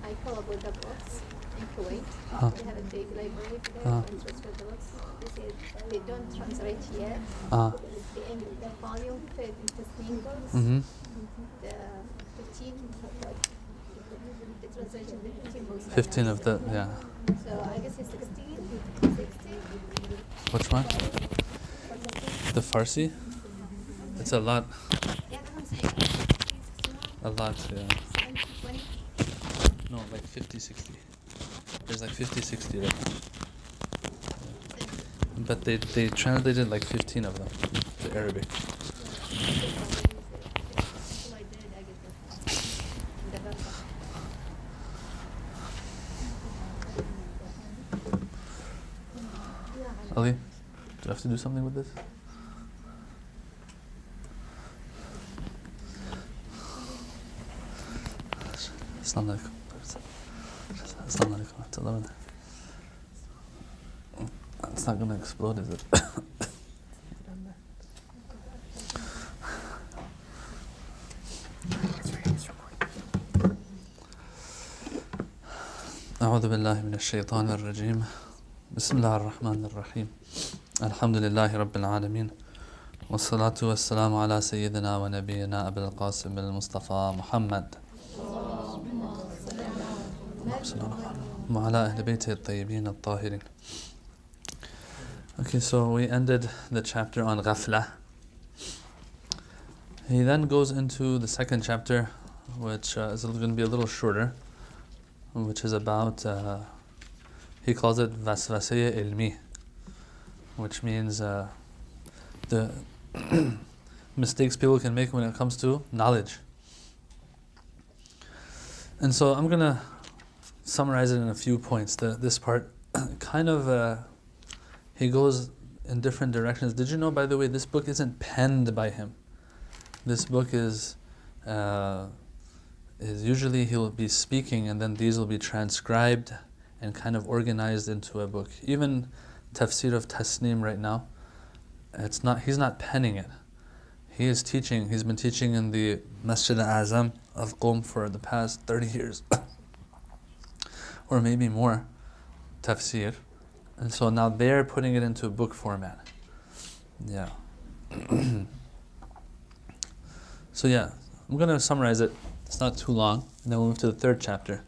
I collaborate the books in Kuwait. They have a big library there for transfer the books. They say they don't translate yet. The volume fit into singles. The 15, the translation, the 15 books. 15 of the, yeah. So I guess it's 16, 16. Which one? The Farsi? It's a lot. Yeah, I'm saying. A lot, yeah. 20. No, like 50, 60. There's like 50, 60 right now. But they translated like 15 of them to Arabic. Ali, do you have to do something with this? Assalamu alaikum. Assalamu alaikum. It's not going to explode, is it? أعوذ بالله من الشيطان الرجيم بسم الله الرحمن الرحيم الحمد لله رب العالمين والصلاة والسلام على سيدنا ونبينا أبي القاسم المصطفى محمد وعلى أهل بيته الطيبين الطاهرين. Okay, so we ended the chapter on ghafla. He then goes into the second chapter, which is going to be a little shorter, which is about, he calls it waswasaya ilmi, which means the mistakes people can make when it comes to knowledge. And so I'm going to summarize it in a few points. This part kind of, he goes in different directions. Did you know, by the way, this book isn't penned by him. This book is usually he'll be speaking and then these will be transcribed and kind of organized into a book. Even Tafsir of Tasneem right now, he's not penning it. He is teaching. He's been teaching in the Masjid al-Azam of Qom for the past 30 years. Or maybe more, tafsir. And so now they're putting it into book format. Yeah. So yeah, I'm going to summarize it. It's not too long. And then we'll move to the third chapter.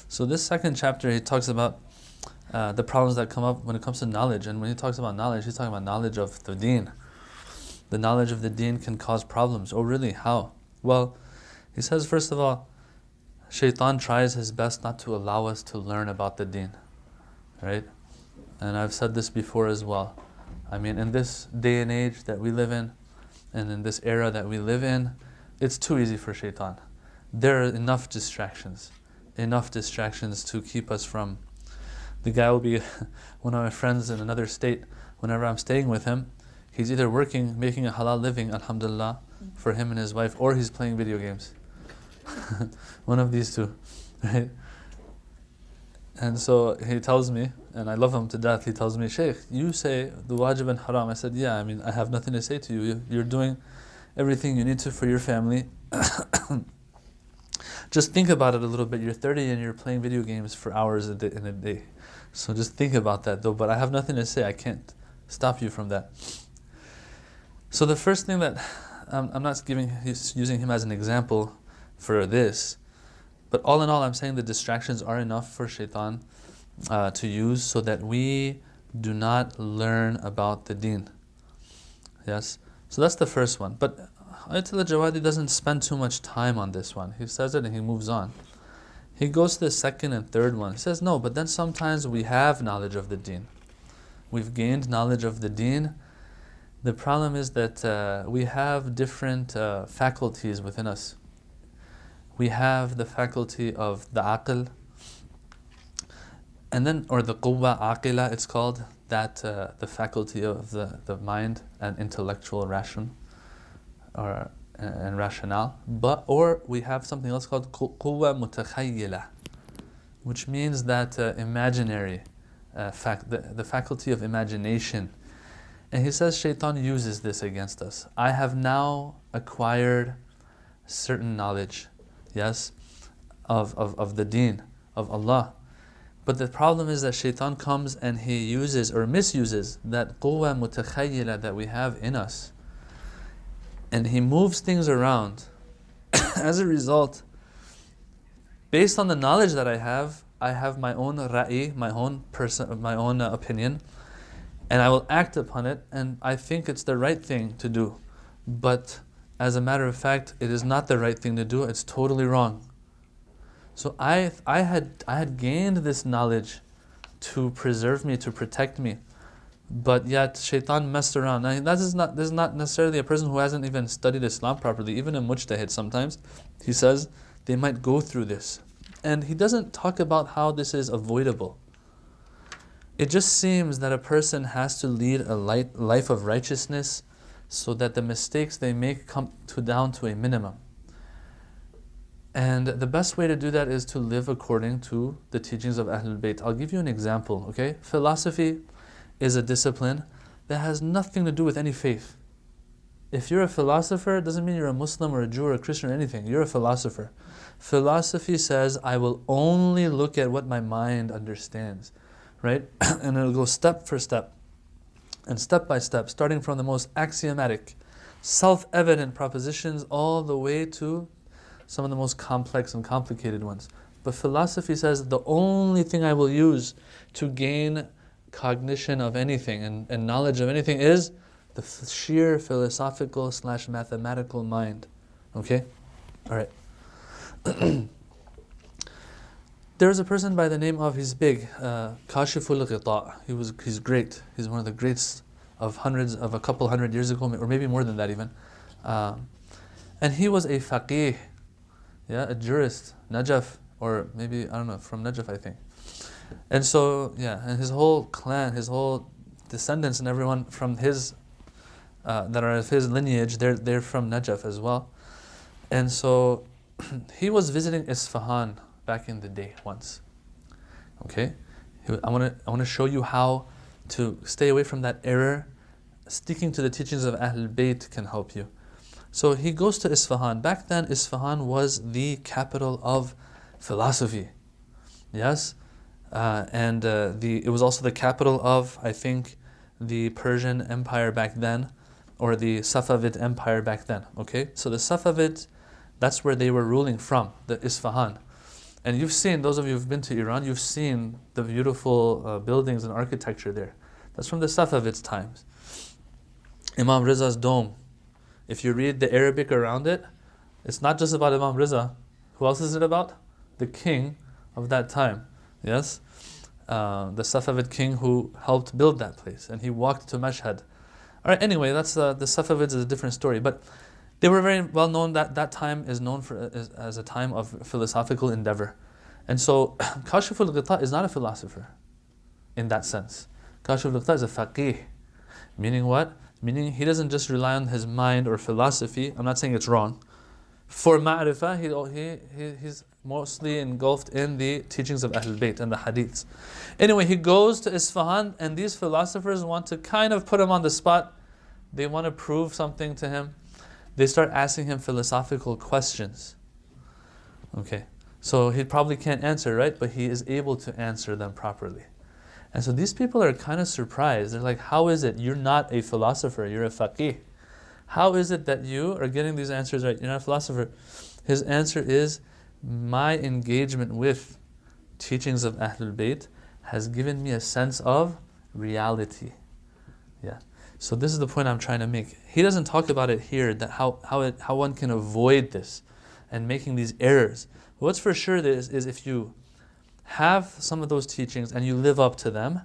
So this second chapter, he talks about the problems that come up when it comes to knowledge. And when he talks about knowledge, he's talking about knowledge of the deen. The knowledge of the deen can cause problems. Oh really? How? Well, he says first of all, Shaitan tries his best not to allow us to learn about the deen. Right? And I've said this before as well. I mean, in this day and age that we live in, and in this era that we live in, it's too easy for Shaitan. There are enough distractions to keep us from. The guy will be one of my friends in another state. Whenever I'm staying with him, he's either working, making a halal living, alhamdulillah, for him and his wife, or he's playing video games. One of these two, right? And so he tells me, and I love him to death, he tells me, Shaykh, you say the wajib and haram. I said, yeah, I mean, I have nothing to say to you. You're doing everything you need to for your family. Just think about it a little bit. You're 30 and you're playing video games for hours in a day. So just think about that though. But I have nothing to say. I can't stop you from that. So the first thing that, I'm not using him as an example for this, but all in all, I'm saying the distractions are enough for Shaitan to use so that we do not learn about the deen. Yes? So that's the first one. But Ayatollah Jawadi doesn't spend too much time on this one. He says it and he moves on. He goes to the second and third one. He says, no, but then sometimes we have knowledge of the deen. We've gained knowledge of the deen. The problem is that we have different faculties within us. We have the faculty of the aql, and then, or the quwwa aqila it's called, that the faculty of the mind and intellectual ration, and rationale. Or we have something else called quwwa mutakhayyila, which means that imaginary, the faculty of imagination. And he says Shaitan uses this against us. I have now acquired certain knowledge, yes, of the deen, of Allah. But the problem is that Shaitan comes and he uses or misuses that quwwa mutakhayyila that we have in us. And he moves things around. As a result, based on the knowledge that I have my own ra'i, my own opinion, and I will act upon it, and I think it's the right thing to do. But as a matter of fact, it is not the right thing to do. It's totally wrong. So I had gained this knowledge to preserve me, to protect me, but yet Shaitan messed around. Now this is not necessarily a person who hasn't even studied Islam properly. Even a mujtahid sometimes, he says they might go through this, and he doesn't talk about how this is avoidable. It just seems that a person has to lead a life of righteousness so that the mistakes they make come down to a minimum. And the best way to do that is to live according to the teachings of Ahlul Bayt. I'll give you an example, okay? Philosophy is a discipline that has nothing to do with any faith. If you're a philosopher, it doesn't mean you're a Muslim or a Jew or a Christian or anything. You're a philosopher. Philosophy says, I will only look at what my mind understands, right? And it'll go step for step and step by step, starting from the most axiomatic, self-evident propositions all the way to some of the most complex and complicated ones. But philosophy says the only thing I will use to gain cognition of anything and knowledge of anything is the sheer philosophical / mathematical mind. Okay? Alright. There's a person by the name of, he's big, Kashiful Ghita. He's great. He's one of the greats of a couple hundred years ago, or maybe more than that even. And he was a faqih, a jurist, Najaf, or maybe, I don't know, from Najaf I think. And so, and his whole clan, his whole descendants and everyone from his, that are of his lineage, they're from Najaf as well. And so, he was visiting Isfahan back in the day once. Okay? I want to show you how to stay away from that error. Sticking to the teachings of Ahlul Bayt can help you. So he goes to Isfahan. Back then, Isfahan was the capital of philosophy. Yes? It was also the capital of, I think, the Persian Empire back then, or the Safavid Empire back then. Okay? So the Safavids, that's where they were ruling from, the Isfahan. And you've seen, those of you who've been to Iran, you've seen the beautiful buildings and architecture there. That's from the Safavids' times. Imam Riza's dome. If you read the Arabic around it, it's not just about Imam Riza. Who else is it about? The king of that time. Yes? The Safavid king who helped build that place. And he walked to Mashhad. Alright, anyway, that's the Safavids is a different story. But they were very well known. That time is known as a time of philosophical endeavor. And so, Kashiful Ghita is not a philosopher in that sense. Kashiful Ghita is a faqih. Meaning what? Meaning he doesn't just rely on his mind or philosophy. I'm not saying it's wrong. For ma'rifah, he's mostly engulfed in the teachings of Ahlul Bayt and the hadiths. Anyway, he goes to Isfahan, and these philosophers want to kind of put him on the spot. They want to prove something to him. They start asking him philosophical questions. Okay, so he probably can't answer, right? But he is able to answer them properly. And so these people are kind of surprised. They're like, how is it you're not a philosopher, you're a faqih? How is it that you are getting these answers right? You're not a philosopher. His answer is, my engagement with teachings of Ahlul Bayt has given me a sense of reality. Yeah. So this is the point I'm trying to make. He doesn't talk about it here, that how one can avoid this and making these errors. But what's for sure is if you have some of those teachings and you live up to them,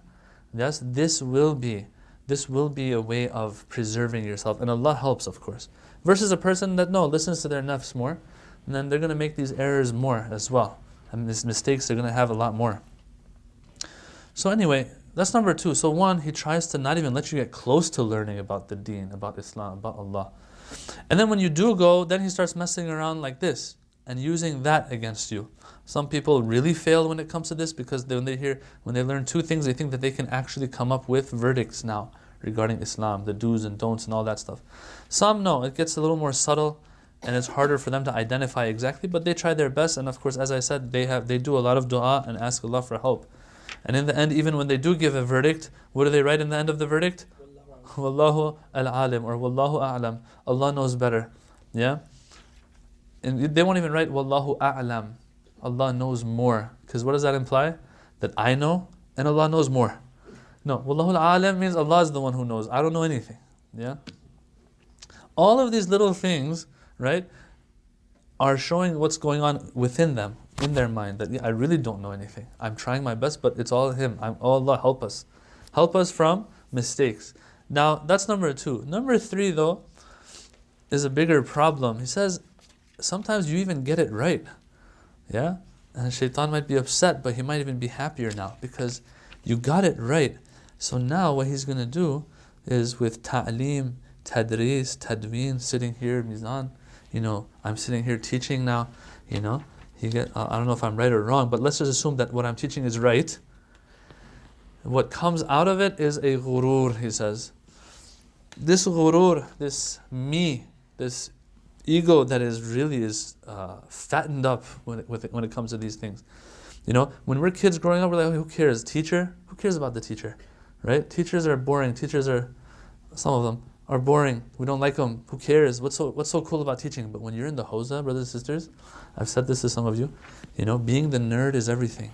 yes, this will be a way of preserving yourself. And Allah helps, of course. Versus a person that, listens to their nafs more, and then they're going to make these errors more as well. And these mistakes they're going to have a lot more. So anyway, that's number 2. So 1, he tries to not even let you get close to learning about the deen, about Islam, about Allah. And then when you do go, then he starts messing around like this and using that against you. Some people really fail when it comes to this because when they learn 2 things, they think that they can actually come up with verdicts now, regarding Islam, the do's and don'ts and all that stuff. Some no, it gets a little more subtle and it's harder for them to identify exactly, but they try their best, and of course, as I said, they do a lot of dua and ask Allah for help. And in the end, even when they do give a verdict, what do they write in the end of the verdict? Wallahu al-alim, or Wallahu a'lam. Allah knows better. Yeah? And they won't even write Wallahu a'lam. Allah knows more. Because what does that imply? That I know and Allah knows more. No, Wallahu al-alim means Allah is the one who knows. I don't know anything. Yeah? All of these little things, right, are showing what's going on within them, in their mind, that I really don't know anything. I'm trying my best, but it's all Him. Oh Allah, help us. Help us from mistakes. Now, that's number 2. Number 3, though, is a bigger problem. He says, sometimes you even get it right. Yeah? And Shaitan might be upset, but he might even be happier now, because you got it right. So now what he's going to do is with ta'aleem, tadris, tadween, sitting here, mizan, I'm sitting here teaching now, I don't know if I'm right or wrong, but let's just assume that what I'm teaching is right. What comes out of it is a ghurur, he says. This ghurur, this me, this ego that is fattened up when it comes to these things. When we're kids growing up, we're like, who cares? Teacher? Who cares about the teacher? Right? Teachers are boring. Some of them are boring. We don't like them. Who cares? What's so cool about teaching? But when you're in the Hawza, brothers and sisters, I've said this to some of you, being the nerd is everything.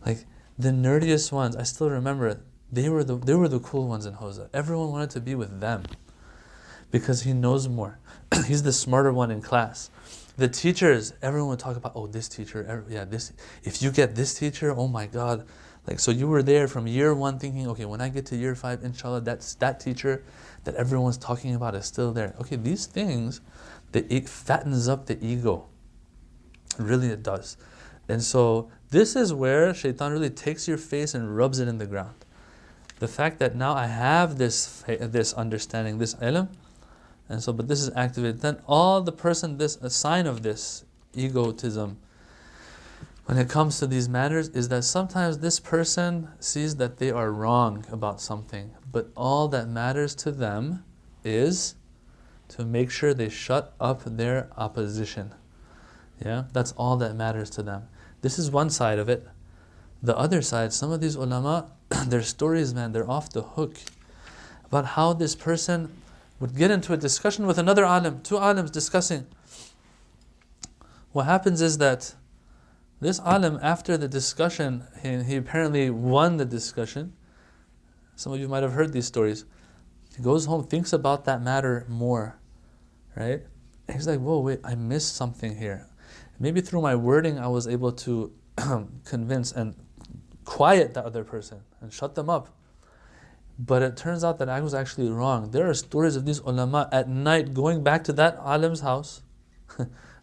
Like, the nerdiest ones, I still remember it. They were the cool ones in Hawza. Everyone wanted to be with them because he knows more. He's the smarter one in class. The teachers, everyone would talk about, this teacher, this. If you get this teacher, oh my God. So you were there from year 1 thinking, okay, when I get to year 5, inshallah, that teacher that everyone's talking about is still there. Okay, these things, it fattens up the ego. Really it does. And so this is where Shaitan really takes your face and rubs it in the ground. The fact that now I have this understanding, this ilm, and so, but this is activated. Then a sign of this egotism, when it comes to these matters, is that sometimes this person sees that they are wrong about something, but all that matters to them is to make sure they shut up their opposition. Yeah, that's all that matters to them. This is one side of it. The other side, some of these ulama, their stories, man, they're off the hook about how this person would get into a discussion with another alim, 2 alims discussing. What happens is that this alim, after the discussion, he apparently won the discussion. Some of you might have heard these stories. He goes home, thinks about that matter more, right? And he's like, whoa, wait, I missed something here. Maybe through my wording, I was able to convince and quiet the other person and shut them up. But it turns out that I was actually wrong. There are stories of these ulama at night going back to that alim's house,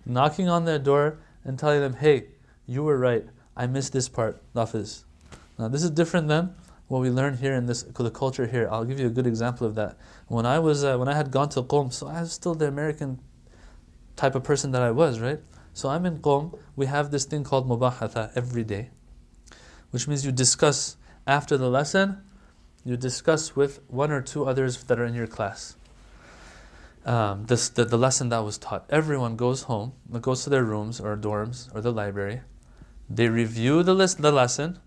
knocking on their door and telling them, hey, you were right, I missed this part, Nafiz. Now this is different than what we learn here in the culture here. I'll give you a good example of that. When I had gone to Qom, so I was still the American type of person that I was, right? So I'm in Qom, we have this thing called mubahatha every day, which means you discuss after the lesson, you discuss with 1 or 2 others that are in your class. The lesson that was taught. Everyone goes home, goes to their rooms or dorms or the library. They review the lesson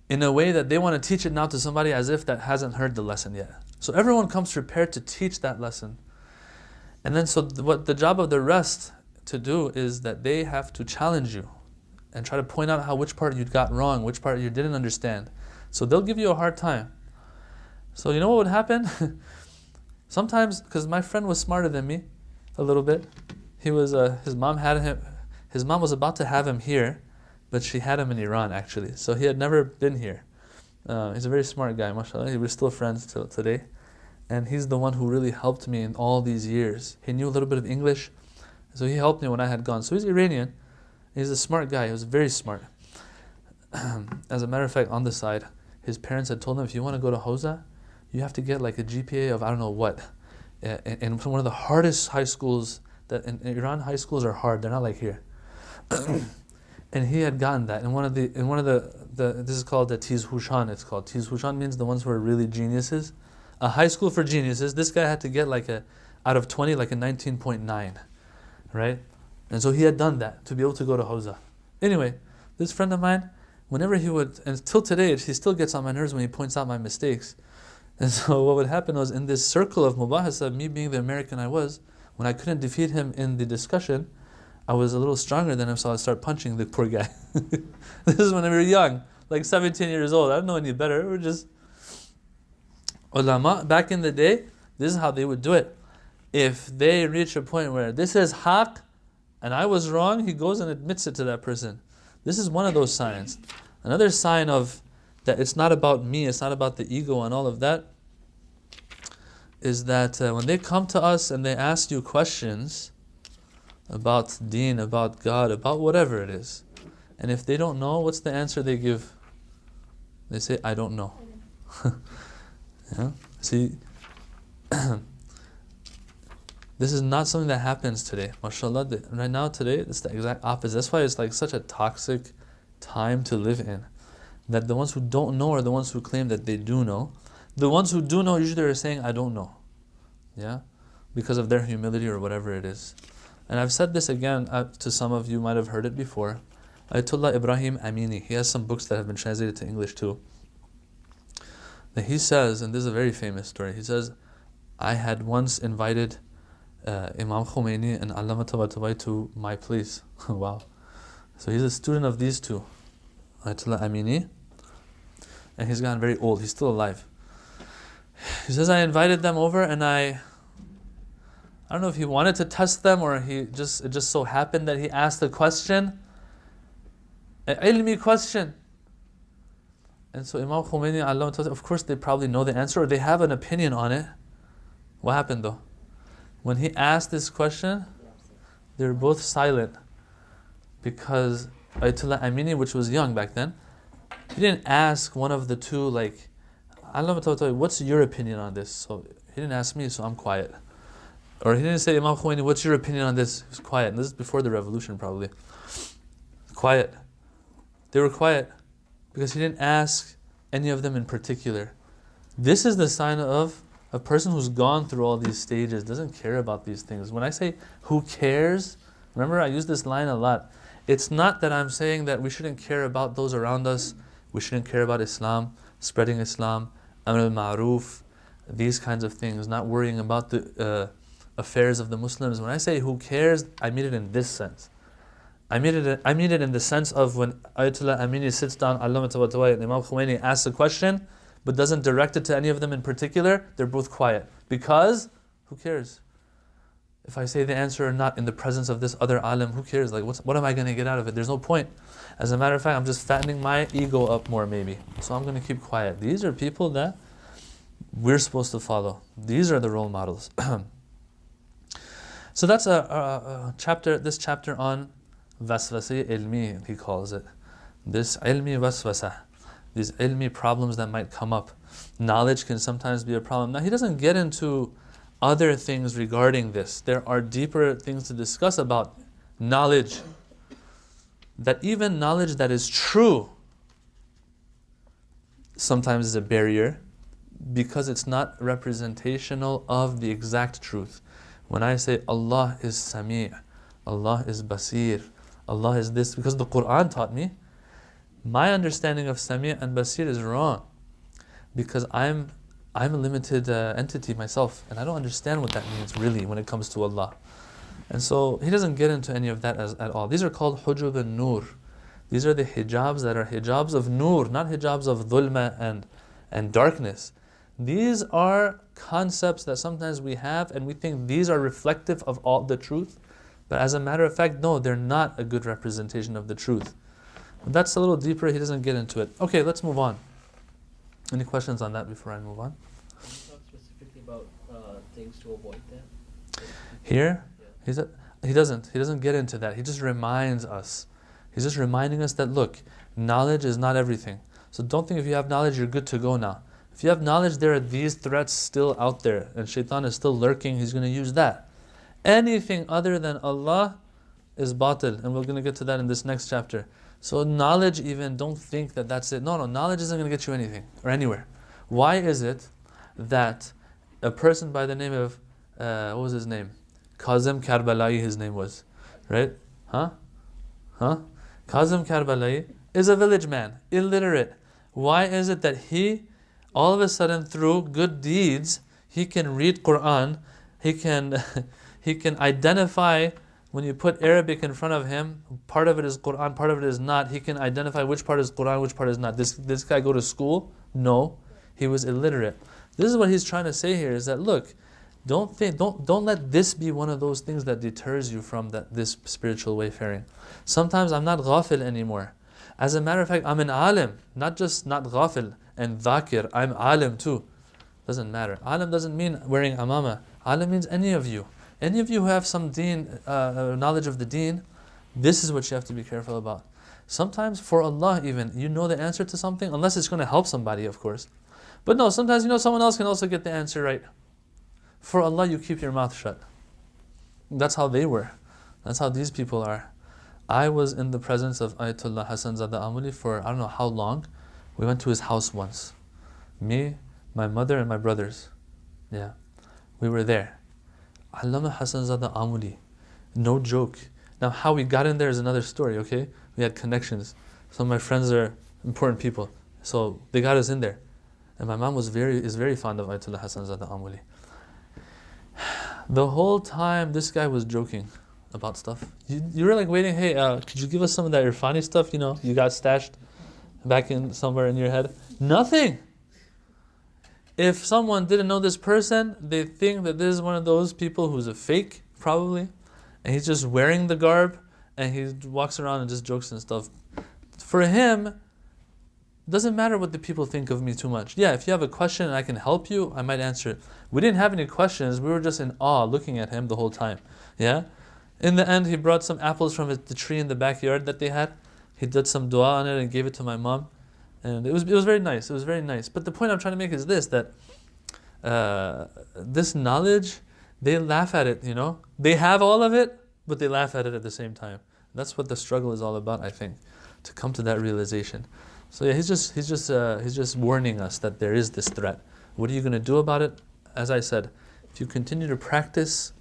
in a way that they want to teach it now to somebody as if that hasn't heard the lesson yet. So everyone comes prepared to teach that lesson. And then what the job of the rest to do is that they have to challenge you and try to point out which part you got wrong, which part you didn't understand. So they'll give you a hard time. So you know what would happen? Sometimes, because my friend was smarter than me a little bit, his mom was about to have him here, but she had him in Iran actually. So he had never been here. He's a very smart guy, mashallah. We're still friends till today. And he's the one who really helped me in all these years. He knew a little bit of English, so he helped me when I had gone. So he's Iranian. He's a smart guy. He was very smart. As a matter of fact, on the side, his parents had told him, if you want to go to Hawza, you have to get like a GPA of I don't know what. In one of the hardest high schools, that in Iran, high schools are hard. They're not like here. And he had gotten that in one of the this is called the Tiz Hushan. It's called Tiz Hushan, means the ones who are really geniuses. A high school for geniuses. This guy had to get like out of 20 like a 19.9, right? And so he had done that to be able to go to Hawza. Anyway, this friend of mine, whenever he would, and till today he still gets on my nerves when he points out my mistakes. And so what would happen was, in this circle of mubahasa, me being the American I was, when I couldn't defeat him in the discussion, I was a little stronger than him, so I'd start punching the poor guy. This is when we were young, like 17 years old. I don't know any better. We're just ulama. Back in the day, this is how they would do it. If they reach a point where this is haq and I was wrong, he goes and admits it to that person. This is one of those signs. Another sign of that it's not about me, it's not about the ego and all of that, is that when they come to us and they ask you questions about deen, about God, about whatever it is, and if they don't know, what's the answer they give? They say, I don't know. Yeah? See, this is not something that happens today. MashaAllah, right now, today, it's the exact opposite. That's why it's like such a toxic time to live in. That the ones who don't know are the ones who claim that they do know. The ones who do know usually are saying, I don't know. Yeah? Because of their humility or whatever it is. And I've said this again to some of you, might have heard it before. Ayatollah Ibrahim Amini, he has some books that have been translated to English too. That he says, and this is a very famous story, he says, I had once invited Imam Khomeini and Allama Tabatabai to my place. Wow. So he's a student of these two, Ayatollah Amini, and he's gotten very old, he's still alive. He says, I invited them over and I don't know if he wanted to test them or it just so happened that he asked a question, an ilmi question. And so Imam Khomeini, Allah, of course they probably know the answer or they have an opinion on it. What happened though? When he asked this question, they were both silent because Ayatollah Amini, which was young back then, he didn't ask one of the two like, Allah, what's your opinion on this? So he didn't ask me, so I'm quiet. Or he didn't say, Imam Khomeini, what's your opinion on this? He was quiet. And this is before the revolution probably. Quiet. They were quiet because he didn't ask any of them in particular. This is the sign of a person who's gone through all these stages, doesn't care about these things. When I say who cares, remember I use this line a lot. It's not that I'm saying that we shouldn't care about those around us, we shouldn't care about Islam, spreading Islam, Amr al-Ma'ruf, these kinds of things, not worrying about the affairs of the Muslims. When I say who cares, I mean it in this sense. I mean it in the sense of when Ayatollah Amini sits down, Allama Tabatabai and Imam Khomeini asks a question, but doesn't direct it to any of them in particular, they're both quiet. Because, who cares? If I say the answer or not in the presence of this other alim, who cares? Like, what am I going to get out of it? There's no point. As a matter of fact, I'm just fattening my ego up more maybe. So I'm going to keep quiet. These are people that we're supposed to follow. These are the role models. So that's a chapter, this chapter on waswasi ilmi, he calls it. This ilmi waswasa. These ilmi problems that might come up. Knowledge can sometimes be a problem. Now he doesn't get into other things regarding this. There are deeper things to discuss about knowledge. That even knowledge that is true sometimes is a barrier because it's not representational of the exact truth. When I say Allah is Sami', Allah is Basir, Allah is this, because the Quran taught me, my understanding of Sami' and Basir is wrong because I'm a limited entity myself and I don't understand what that means really when it comes to Allah. And so he doesn't get into any of that at all. These are called hujub al-nur. These are the hijabs that are hijabs of nur, not hijabs of dhulma and darkness. These are concepts that sometimes we have and we think these are reflective of all the truth. But as a matter of fact, no, they're not a good representation of the truth. But that's a little deeper, he doesn't get into it. Okay, let's move on. Any questions on that before I move on? Can you talk specifically about things to avoid that? Here? Yeah. He doesn't get into that. He just reminds us. He's just reminding us that, look, knowledge is not everything. So don't think if you have knowledge, you're good to go now. If you have knowledge, there are these threats still out there, and shaitan is still lurking, he's going to use that. Anything other than Allah is batil, and we're going to get to that in this next chapter. So knowledge even, don't think that that's it. No, knowledge isn't going to get you anything or anywhere. Why is it that a person by the name of, what was his name? Kazim Karbalai, his name was, right? Kazim Karbalai is a village man, illiterate. Why is it that he, all of a sudden through good deeds, he can read Quran, he can identify, when you put Arabic in front of him, part of it is Quran, part of it is not. He can identify which part is Quran, which part is not. This guy go to school? No, he was illiterate. This is what he's trying to say here, is that look, don't let this be one of those things that deters you from this spiritual wayfaring. Sometimes I'm not ghafil anymore. As a matter of fact, I'm an alim, not just not ghafil and dhakir, I'm alim too. Doesn't matter. Alim doesn't mean wearing amama. Alim means any of you. Any of you who have some deen, knowledge of the deen, this is what you have to be careful about. Sometimes for Allah even, you know the answer to something, unless it's going to help somebody, of course. But no, sometimes someone else can also get the answer right. For Allah, you keep your mouth shut. That's how they were. That's how these people are. I was in the presence of Ayatollah Hassan Zada Amuli for I don't know how long. We went to his house once. Me, my mother, and my brothers. Yeah. We were there. Allama Hassan Zada Amuli. No joke. Now, how we got in there is another story, okay? We had connections. Some of my friends are important people. So they got us in there. And my mom is very fond of Ayatollah Hassan Zada Amuli. The whole time this guy was joking about stuff. You were like waiting, hey, could you give us some of that Irfani stuff, you got stashed back in somewhere in your head? Nothing. If someone didn't know this person, they think that this is one of those people who's a fake, probably, and he's just wearing the garb, and he walks around and just jokes and stuff. For him, it doesn't matter what the people think of me too much. Yeah, if you have a question and I can help you, I might answer it. We didn't have any questions. We were just in awe looking at him the whole time. Yeah? In the end, he brought some apples from the tree in the backyard that they had. He did some dua on it and gave it to my mom. And it was very nice. It was very nice. But the point I'm trying to make is this, that this knowledge, they laugh at it, They have all of it, but they laugh at it at the same time. That's what the struggle is all about, I think, to come to that realization. So yeah, he's just warning us that there is this threat. What are you going to do about it? As I said, if you continue to practice,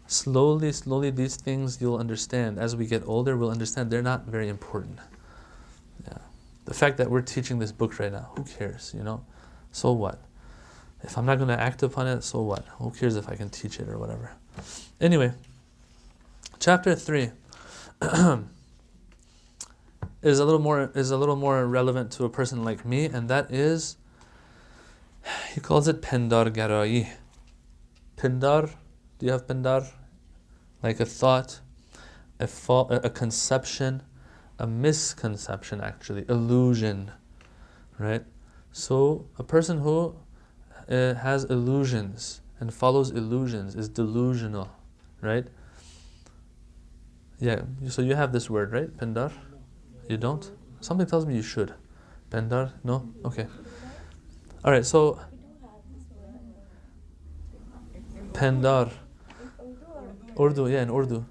slowly these things you'll understand. As we get older, we'll understand they're not very important. Yeah. The fact that we're teaching this book right now, who cares, So what? If I'm not going to act upon it, so what? Who cares if I can teach it or whatever? Anyway, chapter 3 is a little more relevant to a person like me, and that is, he calls it Pindar Garai. Pindar, do you have Pindar? Like a thought, a conception, a misconception actually, illusion, right? So a person who has illusions and follows illusions is delusional, right? Yeah, so you have this word, right? Pindar? You don't? Something tells me you should. Pindar? No? Okay. Alright, so Pindar. Urdu, yeah, in Urdu.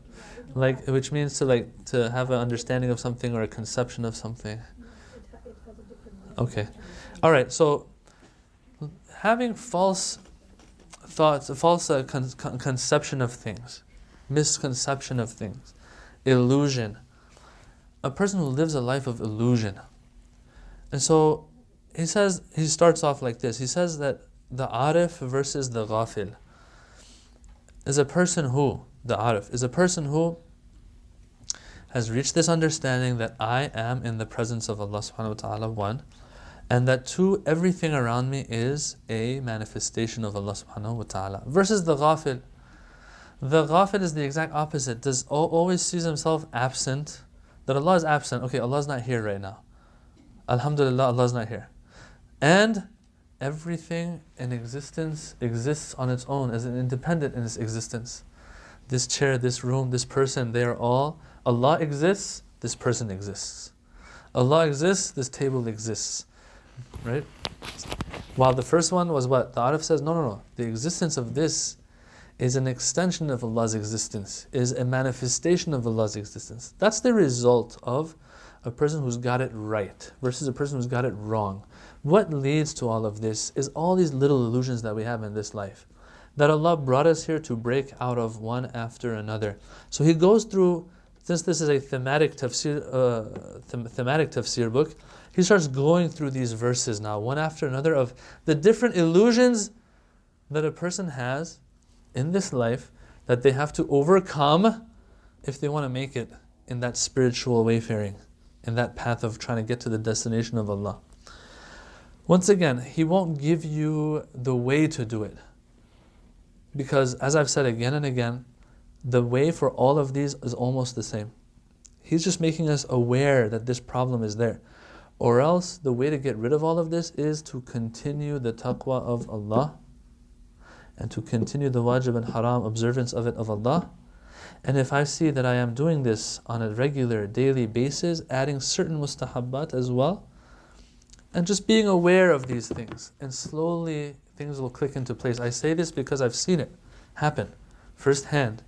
Which means to have an understanding of something or a conception of something. Okay. Alright, so having false thoughts, a false conception of things, misconception of things, illusion. A person who lives a life of illusion. And so he starts off like this. He says that the arif versus the ghafil is a person who, the arif, is a person who has reached this understanding that I am in the presence of Allah subhanahu wa ta'ala, one, and that two, everything around me is a manifestation of Allah subhanahu wa ta'ala. Versus the ghafil. The ghafil is the exact opposite. Always sees himself absent. That Allah is absent. Okay, Allah is not here right now. Alhamdulillah, Allah is not here. And everything in existence exists on its own as an independent in its existence. This chair, this room, this person, they are all, Allah exists, this person exists. Allah exists, this table exists. Right? While the first one was what? The Arif says, no. The existence of this is an extension of Allah's existence, is a manifestation of Allah's existence. That's the result of a person who's got it right versus a person who's got it wrong. What leads to all of this is all these little illusions that we have in this life, that Allah brought us here to break out of one after another. So He goes through, since this is a thematic tafsir book, He starts going through these verses now, one after another, of the different illusions that a person has in this life that they have to overcome if they want to make it in that spiritual wayfaring, in that path of trying to get to the destination of Allah. Once again, He won't give you the way to do it, because as I've said again and again, the way for all of these is almost the same. He's just making us aware that this problem is there. Or else, the way to get rid of all of this is to continue the taqwa of Allah and to continue the wajib and haram observance of it of Allah. And if I see that I am doing this on a regular, daily basis, adding certain mustahabbat as well, and just being aware of these things, and slowly things will click into place. I say this because I've seen it happen firsthand.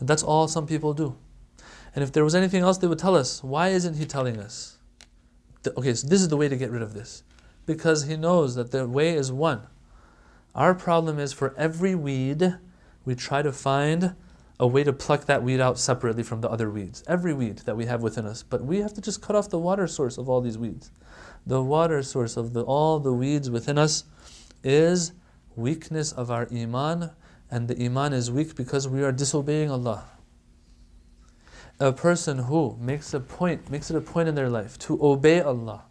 That's all some people do. And if there was anything else, they would tell us. Why isn't He telling us? Okay, so this is the way to get rid of this. Because He knows that the way is one. Our problem is, for every weed, we try to find a way to pluck that weed out separately from the other weeds. Every weed that we have within us. But we have to just cut off the water source of all these weeds. The water source of all the weeds within us is weakness of our iman. And the iman is weak because we are disobeying Allah. A person who makes it a point in their life to obey Allah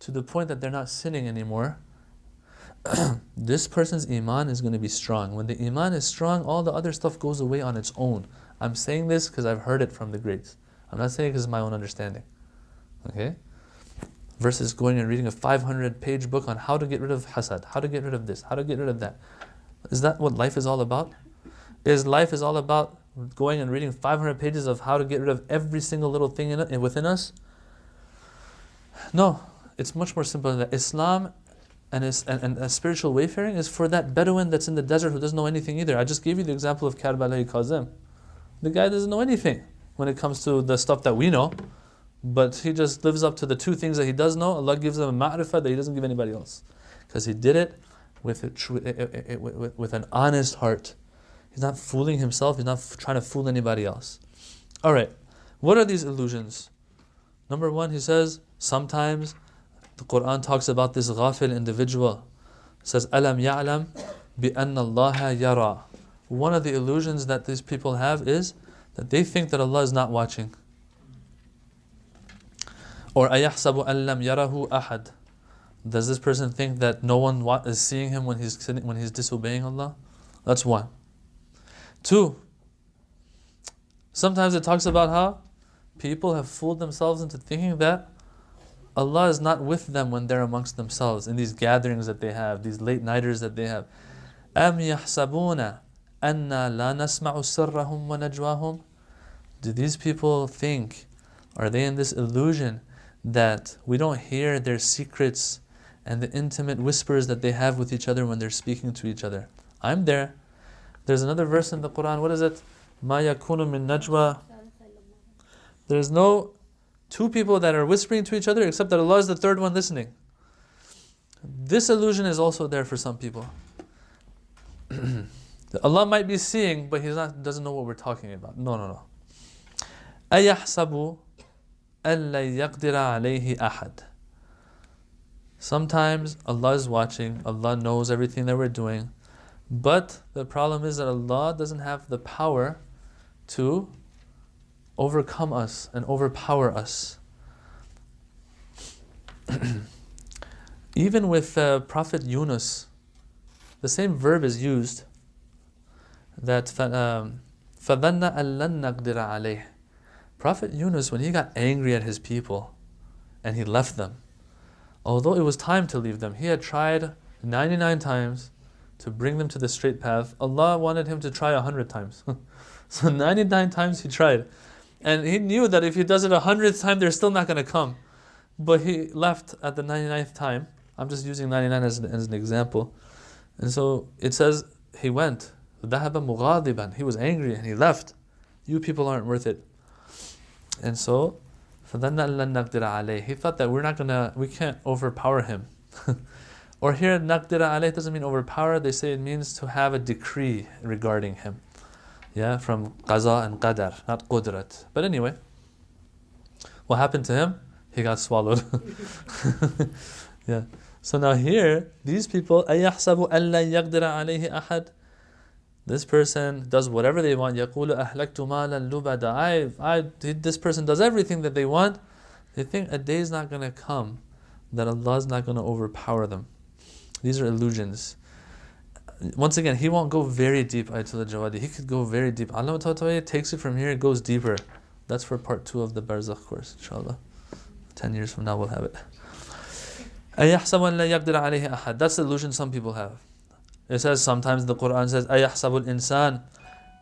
to the point that they're not sinning anymore, this person's iman is going to be strong. When the iman is strong, all the other stuff goes away on its own. I'm saying this because I've heard it from the greats. I'm not saying it because of my own understanding. Okay? Versus going and reading a 500-page book on how to get rid of hasad, how to get rid of this, how to get rid of that. Is that what life is all about? Is life is all about going and reading 500 pages of how to get rid of every single little thing within us? No, it's much more simple than that. Islam and a spiritual wayfaring is for that Bedouin that's in the desert who doesn't know anything either. I just gave you the example of Karbala Kazim. The guy doesn't know anything when it comes to the stuff that we know, but he just lives up to the two things that he does know. Allah gives him a ma'rifah that He doesn't give anybody else, because he did it with an honest heart. He's not fooling himself. He's not trying to fool anybody else. Alright, what are these illusions? Number one, he says, sometimes the Quran talks about this ghafil individual. It says, Alam ya'lam bi anna Allah yara. One of the illusions that these people have is that they think that Allah is not watching. Or ayahsabu an lam yarahu ahad. Does this person think that no one is seeing him when he's disobeying Allah? That's one. Two, sometimes it talks about how people have fooled themselves into thinking that Allah is not with them when they're amongst themselves, in these gatherings that they have, these late nighters that they have. أَمْ يَحْسَبُونَ أَنَّا لَا نَسْمَعُ سِرَّهُمْ وَنَجْوَاهُم. Do these people think, are they in this illusion that we don't hear their secrets and the intimate whispers that they have with each other when they're speaking to each other? I'm there. There's another verse in the Quran, what is it? مَا يَكُونُ مِن نَجْوَى. There's no two people that are whispering to each other except that Allah is the third one listening. This illusion is also there for some people. Allah might be seeing, but He doesn't know what we're talking about. No. أَيَحْسَبُ أَلَّا يَقْدِرَ عَلَيْهِ أَحَدٍ. Sometimes Allah is watching, Allah knows everything that we're doing, but the problem is that Allah doesn't have the power to overcome us and overpower us. Even with Prophet Yunus, the same verb is used, that فَظَنَّ أَن لَن نَقْدِرَ عَلَيْهِ. Prophet Yunus, when he got angry at his people and he left them, although it was time to leave them, he had tried 99 times to bring them to the straight path. Allah wanted him to try 100 times. So 99 times he tried. And he knew that if he does it 100th time, they're still not going to come. But he left at the 99th time. I'm just using 99 as an example. And so it says he went. ذَهَبَ مُغَاضِبًا. He was angry and he left. You people aren't worth it. And so, فَظَنَّ أَن لَن نَقْدِرَ عَلَيْهِ. He thought that we can't overpower him. Or here, نَقْدِرَ عَلَيْهِ doesn't mean overpower. They say it means to have a decree regarding him. Yeah, from qaza and qadar, not qudrat. But anyway, what happened to him? He got swallowed. Yeah. So now here, these people, أَيَحْسَبُ أَن لَن يَقْدِرَ عَلَيْهِ أَحَدٍ. This person does whatever they want. يَقُولُ أَهْلَكْتُ مَالًا لُبَدًا. This person does everything that they want. They think a day is not going to come that Allah is not going to overpower them. These are illusions. Once again, he won't go very deep, Ayatollah Jawadi. He could go very deep. Allah takes it from here, it goes deeper. That's for part 2 of the Barzakh course, inshallah. 10 years from now we'll have it. أَيَحْسَبُ أَن لَن يَقْدِرَ عَلَيْهِ أَحَدٍ. That's the illusion some people have. It says sometimes the Quran says أَيَحْسَبُ الْإِنسَانِ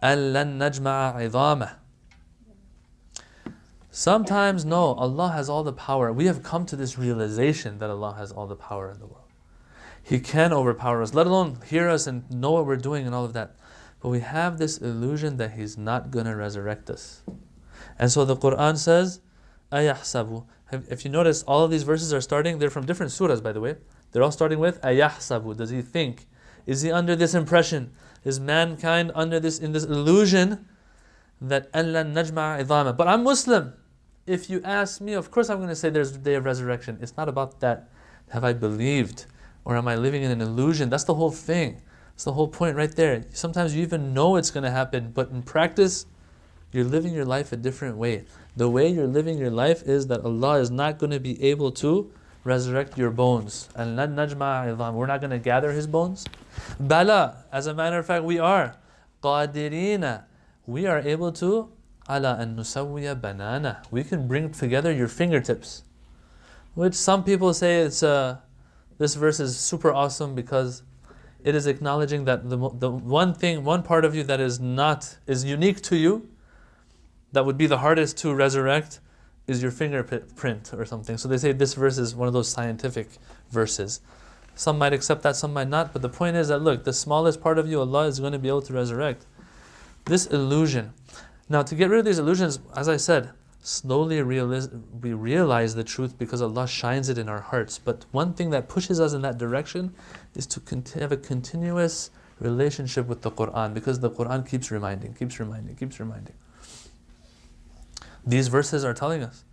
أَن لَن نَجْمَعَ عِظَامَهُ. Sometimes no, Allah has all the power. We have come to this realization that Allah has all the power in the world. He can overpower us, let alone hear us and know what we're doing and all of that. But we have this illusion that He's not going to resurrect us. And so the Quran says, أَيَحْسَبُ. If you notice, all of these verses are starting, they're from different surahs, by the way. They're all starting with أَيَحْسَبُ. Does he think? Is he under this impression? Is mankind in this illusion that أَلَّن نَجْمَعَ عِظَامًا? But I'm Muslim. If you ask me, of course I'm going to say there's a day of resurrection. It's not about that. Have I believed? Or am I living in an illusion? That's the whole thing. That's the whole point right there. Sometimes you even know it's going to happen, but in practice, you're living your life a different way. The way you're living your life is that Allah is not going to be able to resurrect your bones. And لَن نَجْمَعَ عِظَامًا. We're not going to gather His bones. Bala. As a matter of fact, we are. قَادِرِينَ. We are able to عَلَىٰ أَن نُسَوِّيَ بَنَانَ. We can bring together your fingertips. Which some people say this verse is super awesome because it is acknowledging that the one part of you that is unique to you, that would be the hardest to resurrect, is your fingerprint or something. So they say this verse is one of those scientific verses. Some might accept that, some might not. But the point is that look, the smallest part of you, Allah is going to be able to resurrect. This illusion. Now, to get rid of these illusions, as I said, slowly we realize the truth because Allah shines it in our hearts. But one thing that pushes us in that direction is to have a continuous relationship with the Quran, because the Quran keeps reminding. These verses are telling us.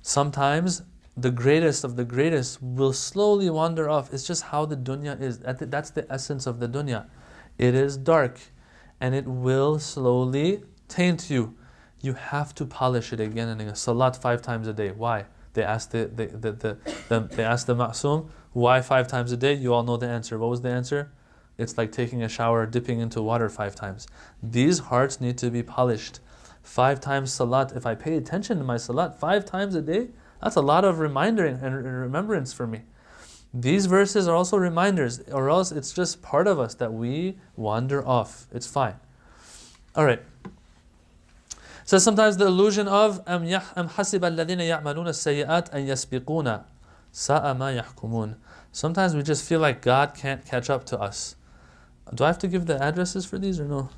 Sometimes the greatest of the greatest will slowly wander off. It's just how the dunya is. That's the essence of the dunya. It is dark and it will slowly taint you. You have to polish it again and again. Salat 5 times a day. Why? They asked the Ma'soom, why 5 times a day? You all know the answer. What was the answer? It's like taking a shower, dipping into water 5 times. These hearts need to be polished. 5 times salat. If I pay attention to my salat 5 times a day, that's a lot of reminder and remembrance for me. These verses are also reminders, or else it's just part of us that we wander off. It's fine. Alright. So sometimes the illusion of أَمْ حَسِبَ الَّذِينَ يَعْمَلُونَ السَّيِّئَاتِ أَنْ يَسْبِقُونَ سَاءَ مَا يَحْكُمُونَ. Sometimes we just feel like God can't catch up to us. Do I have to give the addresses for these or no?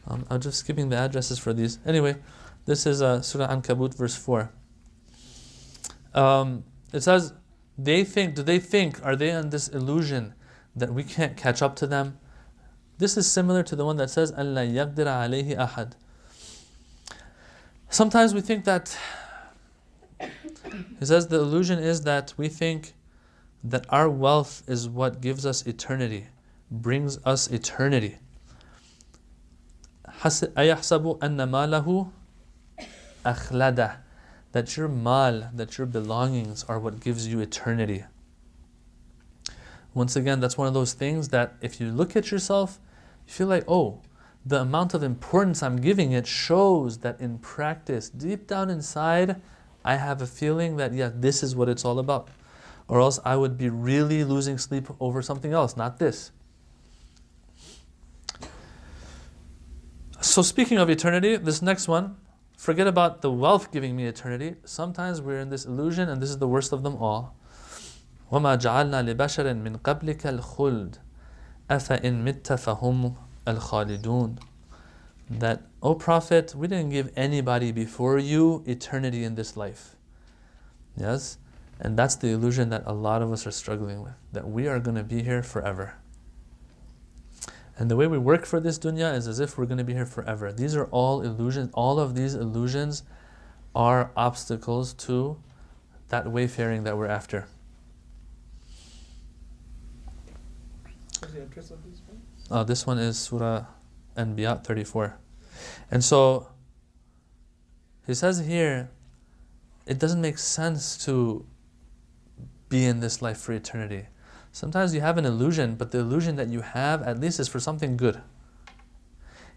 I'm just skipping the addresses for these. Anyway, this is Surah Ankabut verse 4. It says, are they in this illusion that we can't catch up to them? This is similar to the one that says, أَلَّا يَقْدِرَ عَلَيْهِ أَحَدٍ. Sometimes we think that, he says the illusion is that we think that our wealth is what gives us eternity, brings us eternity. أَيَحْسَبُ أَنَّ مَالَهُ أَخْلَدَهُ. That your mal, that your belongings are what gives you eternity. Once again, that's one of those things that if you look at yourself, you feel like, oh, the amount of importance I'm giving it shows that in practice, deep down inside, I have a feeling that, yeah, this is what it's all about. Or else I would be really losing sleep over something else, not this. So speaking of eternity, this next one, forget about the wealth giving me eternity. Sometimes we're in this illusion, and this is the worst of them all. وَمَا جَعَلْنَا لِبَشَرٍ مِّن قَبْلِكَ الْخُلْدِ أَفَإِن مِتَّ فَهُمْ الْخَالِدُونَ. that, O Prophet, we didn't give anybody before you eternity in this life. Yes? And that's the illusion that a lot of us are struggling with, that we are going to be here forever. And the way we work for this dunya is as if we're going to be here forever. These are all illusions. All of these illusions are obstacles to that wayfaring that we're after. What's the address of this one? This one is Surah Anbiya 34. And so, he says here, it doesn't make sense to be in this life for eternity. Sometimes you have an illusion, but the illusion that you have at least is for something good.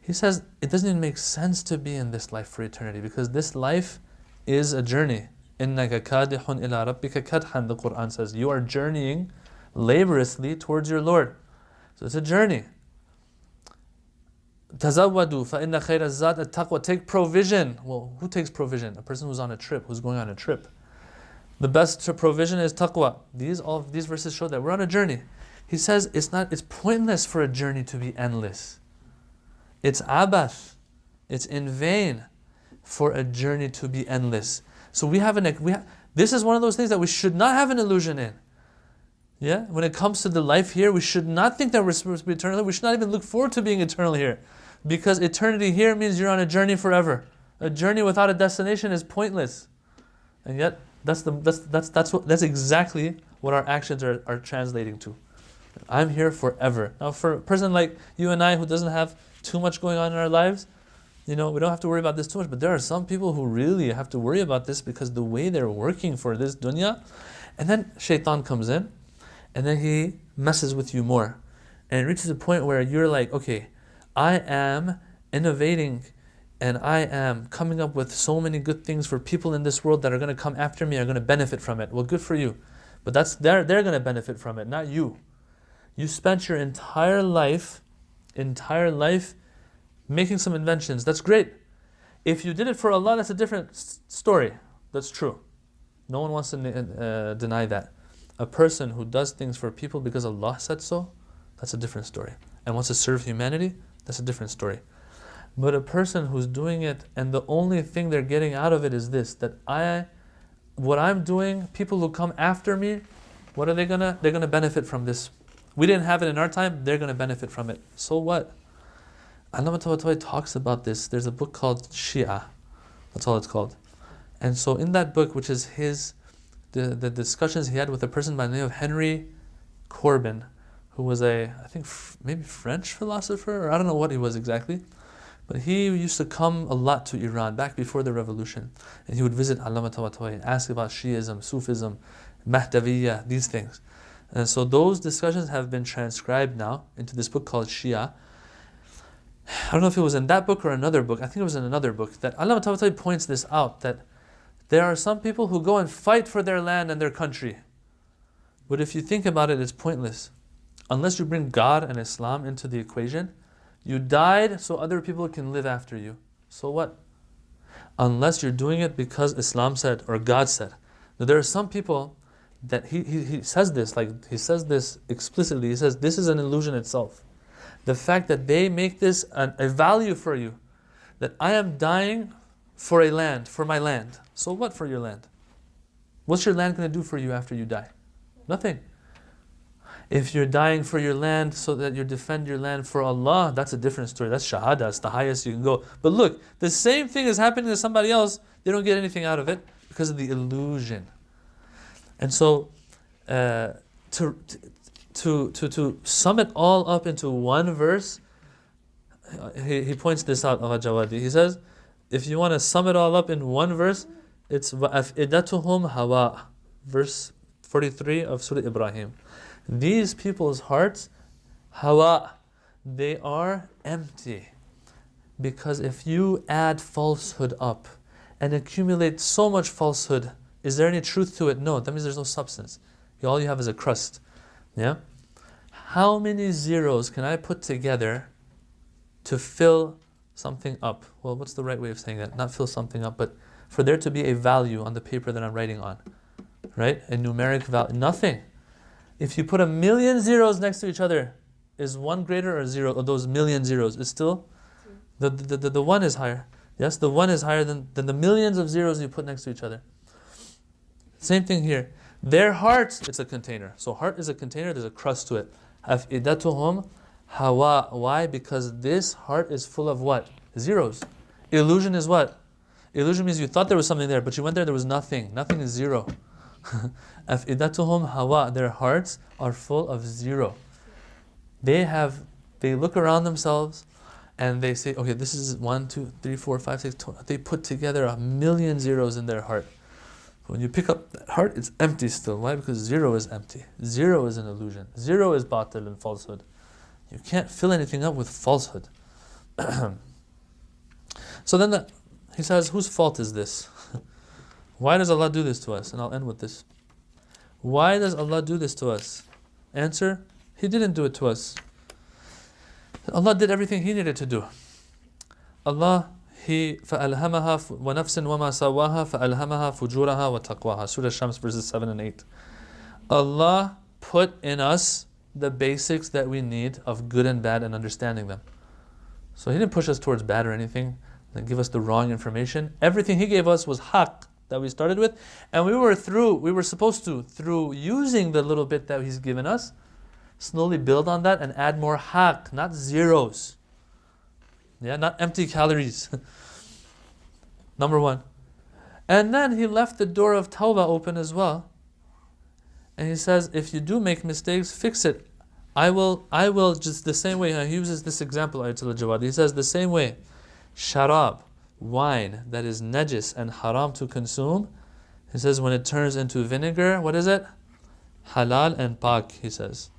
He says it doesn't even make sense to be in this life for eternity, because this life is a journey. إِنَّكَ كَادِحٌ إِلَىٰ رَبِّكَ كَدْحًا, the Quran says. You are journeying laboriously towards your Lord. So it's a journey. تَزَوَّدُوا فَإِنَّ خَيْرَ الزَّادِ التَّقْوَى. Take provision. Well, who takes provision? A person who's on a trip, who's going on a trip. The best provision is taqwa. All of these verses show that we're on a journey. He says it's pointless for a journey to be endless. It's abath. It's in vain for a journey to be endless. So this is one of those things that we should not have an illusion in. Yeah? When it comes to the life here, we should not think that we're supposed to be eternal. We should not even look forward to being eternal here. Because eternity here means you're on a journey forever. A journey without a destination is pointless. And yet, that's exactly what our actions are translating to. I'm here forever. Now, for a person like you and I who doesn't have too much going on in our lives, we don't have to worry about this too much. But there are some people who really have to worry about this because the way they're working for this dunya, and then shaitan comes in, and then he messes with you more. And it reaches a point where you're like, okay, I am innovating and I am coming up with so many good things for people in this world that are going to come after me, are going to benefit from it. Well, good for you. But they're going to benefit from it, not you. You spent your entire life making some inventions. That's great. If you did it for Allah, that's a different story. That's true. No one wants to deny that. A person who does things for people because Allah said so, that's a different story. And wants to serve humanity, that's a different story. But a person who's doing it and the only thing they're getting out of it is this, that what I'm doing, people who come after me, what are they gonna? They're gonna benefit from this. We didn't have it in our time, they're gonna benefit from it. So what? Allah talks about this. There's a book called Shia. That's all it's called. And so in that book, which is the discussions he had with a person by the name of Henry Corbin, who was maybe French philosopher, or I don't know what he was exactly. But he used to come a lot to Iran back before the revolution. And he would visit Allama and ask about Shiism, Sufism, Mahdaviyyah, these things. And so those discussions have been transcribed now into this book called Shia. I don't know if it was in that book or another book. I think it was in another book. That Allama points this out, that there are some people who go and fight for their land and their country. But if you think about it, it's pointless. Unless you bring God and Islam into the equation, you died so other people can live after you. So what? Unless you're doing it because Islam said or God said. Now, there are some people that he says this, he says this explicitly. He says this is an illusion itself. The fact that they make this a value for you, that I am dying for a land, for my land. So what for your land? What's your land going to do for you after you die? Nothing. If you're dying for your land so that you defend your land for Allah, that's a different story. That's shahada, it's the highest you can go. But look, the same thing is happening to somebody else. They don't get anything out of it because of the illusion. And so, to sum it all up into one verse, he points this out, Al-Jawadi. He says, if you want to sum it all up in one verse, it's وَأَفْئِدَتُهُمْ هَوَاء, verse 43 of Surah Ibrahim. These people's hearts, hawa, they are empty. Because if you add falsehood up and accumulate so much falsehood, is there any truth to it? No, that means there's no substance. All you have is a crust. Yeah? How many zeros can I put together to fill something up? Well, what's the right way of saying that? Not fill something up, but for there to be a value on the paper that I'm writing on. Right? A numeric value. Nothing. If you put 1,000,000 zeros next to each other, is one greater or zero of those 1,000,000 zeros? It's still The one is higher. Yes, the one is higher than the millions of zeros you put next to each other. Same thing here. Their hearts, it's a container. So heart is a container, there's a crust to it. أَفْئِدَتُهُمْ hawa. Why? Because this heart is full of what? Zeros. Illusion is what? Illusion means you thought there was something there, but you went there was nothing. Nothing is zero. أَفْئِدَتُهُمْ hawa. Their hearts are full of zero. They look around themselves and they say, okay, this is 1, 2, 3, 4, 5, 6, 12. They put together 1,000,000 zeros in their heart. When you pick up that heart, it's empty still. Why? Because zero is empty. Zero is an illusion. Zero is batil and falsehood. You can't fill anything up with falsehood. So then he says, whose fault is this? Why does Allah do this to us? And I'll end with this. Why does Allah do this to us? Answer, He didn't do it to us. Allah did everything He needed to do. Allah, فَأَلْهَمَهَا وَنَفْسٍ وَمَا سَوَّاهَا فَأَلْهَمَهَا فُجُورَهَا وَتَقْوَاهَا. Surah Shams verses 7 and 8. Allah put in us the basics that we need of good and bad and understanding them. So He didn't push us towards bad or anything, and give us the wrong information. Everything He gave us was haqq that we started with, and we were supposed to, through using the little bit that He's given us, slowly build on that and add more haqq, not zeros. Yeah, not empty calories. Number one. And then He left the door of tawbah open as well. And He says, if you do make mistakes, fix it. I will just the same way. He uses this example, Ayatul Jawad. He says the same way. Sharab, wine that is najis and haram to consume. He says when it turns into vinegar, what is it? Halal and pak, he says.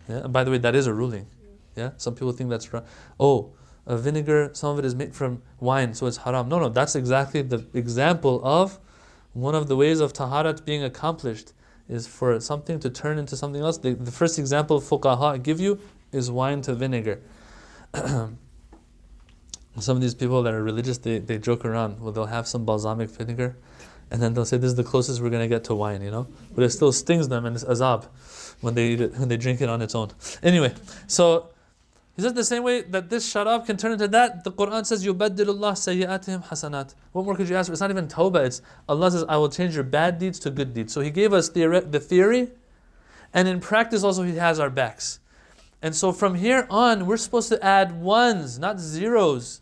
Yeah? And by the way, that is a ruling. Yeah, some people think that's wrong. Oh, vinegar, some of it is made from wine, so it's haram. No, that's exactly the example of one of the ways of taharat being accomplished is for something to turn into something else. The first example fuqaha give you is wine to vinegar. Some of these people that are religious, they joke around. Well, they'll have some balsamic vinegar, and then they'll say this is the closest we're going to get to wine, But it still stings them and it's azab when they eat it, when they drink it on its own. Anyway, so he says the same way that this sharab can turn into that, the Quran says, يُبَدِّلُ اللَّهُ سَيِّئَاتِهِمْ حَسَنَاتٍ. What more could you ask for? It's not even tawbah, it's Allah says, I will change your bad deeds to good deeds. So He gave us the theory, and in practice also He has our backs. And so from here on, we're supposed to add ones, not zeros.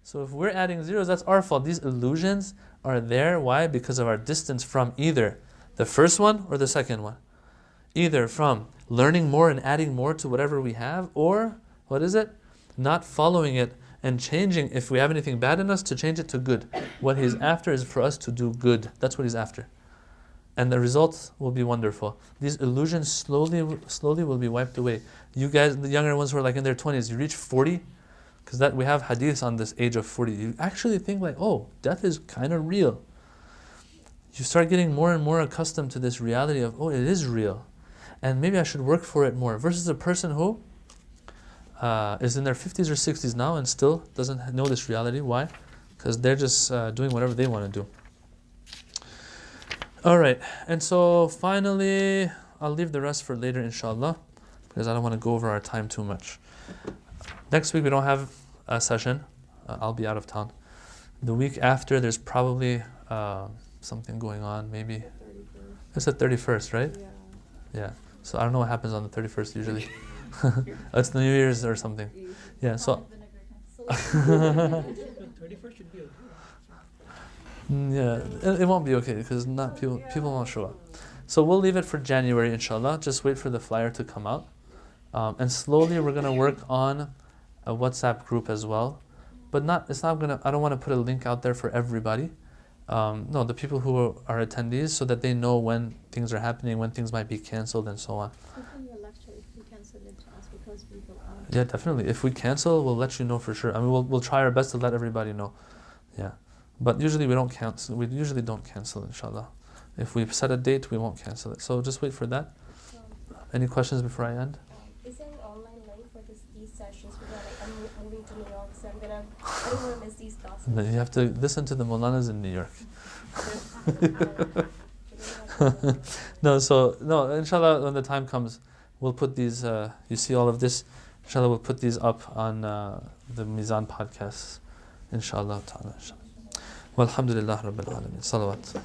So if we're adding zeros, that's our fault. These illusions are there. Why? Because of our distance from either the first one or the second one. Either from learning more and adding more to whatever we have, or, what is it? Not following it and changing, if we have anything bad in us, to change it to good. What He's after is for us to do good. That's what He's after. And the results will be wonderful. These illusions slowly will be wiped away. You guys, the younger ones who are like in their 20s, you reach 40, because that we have hadiths on this age of 40. You actually think like, oh, death is kind of real. You start getting more and more accustomed to this reality of, oh, it is real. And maybe I should work for it more. Versus a person who is in their 50s or 60s now and still doesn't know this reality. Why? Because they're just doing whatever they want to do. Alright, and so finally, I'll leave the rest for later inshallah, because I don't want to go over our time too much. Next week we don't have a session. I'll be out of town. The week after there's probably something going on, maybe. 31st. It's the 31st, right? Yeah. So I don't know what happens on the 31st usually. It's New Year's or something. Yeah, so... 31st should be okay. Yeah, it won't be okay because not people won't show up. So we'll leave it for January inshallah. Just wait for the flyer to come out. And slowly we're going to work on a WhatsApp group as well. But I don't want to put a link out there for everybody. No, the people who are attendees, so that they know when things are happening, when things might be cancelled and so on. Yeah, definitely. If we cancel, we'll let you know for sure. I mean, we'll try our best to let everybody know. Yeah. But usually we don't cancel. We usually don't cancel, inshallah. If we set a date, we won't cancel it. So just wait for that. Any questions before I end? Is there an online link for these sessions? Because I'm moving to New York, so I don't want to miss these classes. No, you have to listen to the Maulanas in New York. No, inshallah, when the time comes, we'll put these, you see all of this, Inshallah, we'll put these up on the Mizan podcast. Inshallah ta'ala. Walhamdulillah Rabbil Alameen. Salawat.